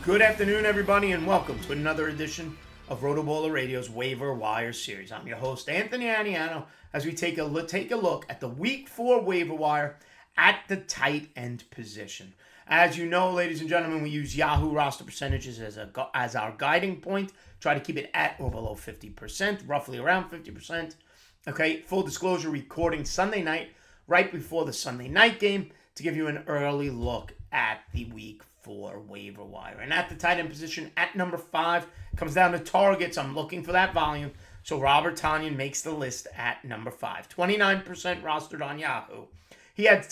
Good afternoon, everybody, and welcome to another edition of Rotoballer Radio's Waiver Wire Series. I'm your host, Anthony Aniano, as we take a look at the Week 4 waiver wire at the tight end position. As you know, ladies and gentlemen, we use Yahoo roster percentages as our guiding point. Try to keep it at or below 50%, roughly around 50%. Okay, full disclosure, recording Sunday night, right before the Sunday night game, to give you an early look at the Week 4 waiver wire. And at the tight end position, at number 5, comes down to targets. I'm looking for that volume. So Robert Tonyan makes the list at number 5. 29% rostered on Yahoo. He had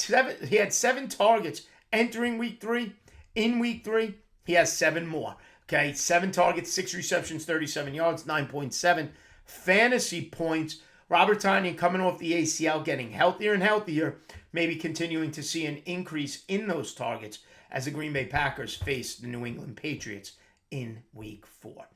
seven targets entering Week 3. In Week 3, he has 7 more. Okay, 7 targets, 6 receptions, 37 yards, 9.7 fantasy points. Robert Tonyan coming off the ACL, getting healthier and healthier, maybe continuing to see an increase in those targets as the Green Bay Packers face the New England Patriots in Week 4.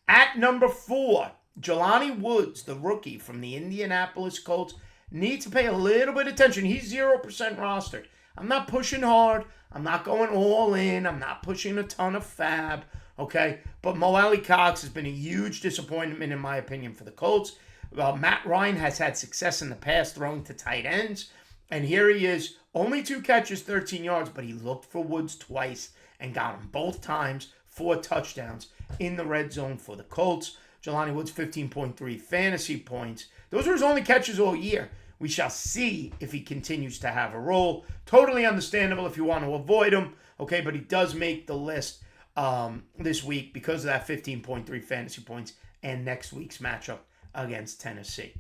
At number 4, Jelani Woods, the rookie from the Indianapolis Colts, needs to pay a little bit of attention. He's 0% rostered. I'm not pushing hard. I'm not going all in. I'm not pushing a ton of fab, okay? But Mo Alley-Cox has been a huge disappointment, in my opinion, for the Colts. Matt Ryan has had success in the past throwing to tight ends. And here he is, only 2 catches, 13 yards, but he looked for Woods twice and got him both times, 4 touchdowns in the red zone for the Colts. Jelani Woods, 15.3 fantasy points. Those are his only catches all year. We shall see if he continues to have a role. Totally understandable if you want to avoid him, okay, but he does make the list this week because of that 15.3 fantasy points and next week's matchup against Tennessee.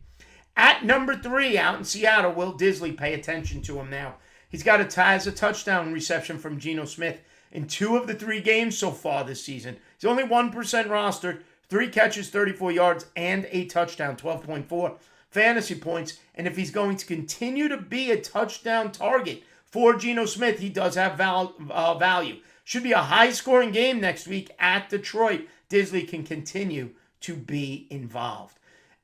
At number 3, out in Seattle, Will Disley, pay attention to him now. He's got a touchdown reception from Geno Smith in 2 of the 3 games so far this season. He's only 1% rostered, 3 catches, 34 yards, and a touchdown, 12.4 fantasy points. And if he's going to continue to be a touchdown target for Geno Smith, he does have value. Should be a high-scoring game next week at Detroit. Disley can continue to be involved.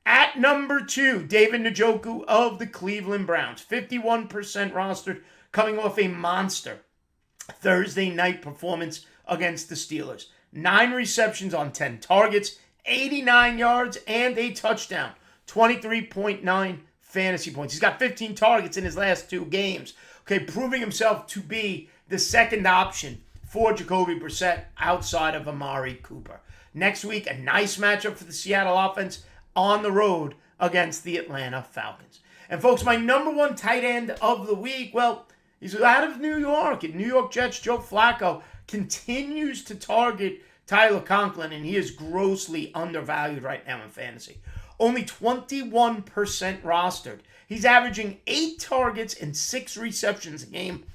At number 2, David Njoku of the Cleveland Browns. 51% rostered, coming off a monster Thursday night performance against the Steelers. 9 receptions on 10 targets, 89 yards, and a touchdown. 23.9 fantasy points. He's got 15 targets in his last 2 games. Okay, proving himself to be the second option for Jacoby Brissett outside of Amari Cooper. Next week, a nice matchup for the Seattle offense on the road against the Atlanta Falcons. And folks, my number 1 tight end of the week, well, he's out of New York. And New York Jets, Joe Flacco, continues to target Tyler Conklin, and he is grossly undervalued right now in fantasy. Only 21% rostered. He's averaging 8 targets and 6 receptions a game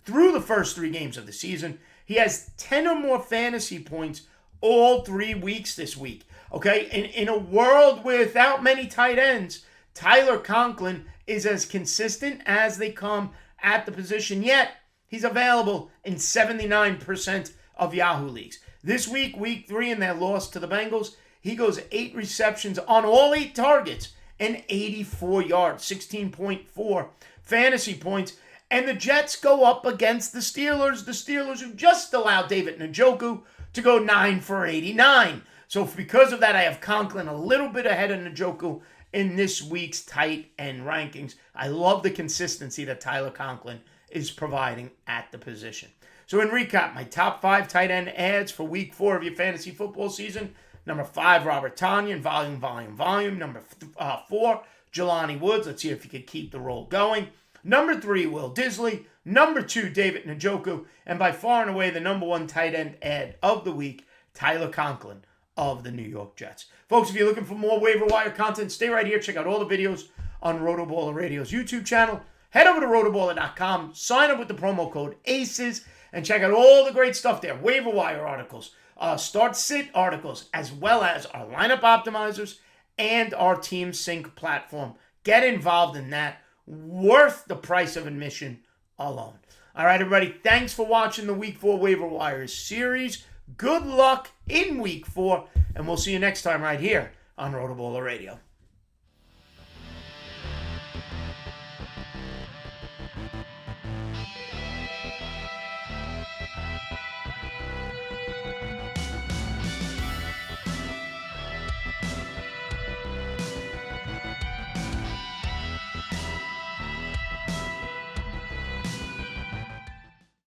through the first 3 games of the season. He has 10 or more fantasy points all 3 weeks this week. Okay, in a world without many tight ends, Tyler Conklin is as consistent as they come at the position, yet he's available in 79% of Yahoo leagues. This week, Week 3, in their loss to the Bengals, he goes 8 receptions on all 8 targets and 84 yards, 16.4 fantasy points. And the Jets go up against the Steelers who just allowed David Njoku to go 9 for 89. So because of that, I have Conklin a little bit ahead of Njoku in this week's tight end rankings. I love the consistency that Tyler Conklin is providing at the position. So in recap, my top 5 tight end ads for Week 4 of your fantasy football season. Number 5, Robert Tonyan, volume. Number 4, Jelani Woods. Let's see if he could keep the roll going. Number 3, Will Disley. Number 2, David Njoku. And by far and away, the number 1 tight end ad of the week, Tyler Conklin of the New York Jets. Folks, if you're looking for more waiver wire content, stay right here. Check out all the videos on Rotoballer Radio's YouTube channel. Head over to rotoballer.com, sign up with the promo code ACES, and check out all the great stuff there. Waiver wire articles, start-sit articles, as well as our lineup optimizers and our Team Sync platform. Get involved in that. Worth the price of admission alone. All right, everybody, thanks for watching the Week 4 Waiver Wires series. Good luck in Week 4, and we'll see you next time right here on Rotoballer Radio.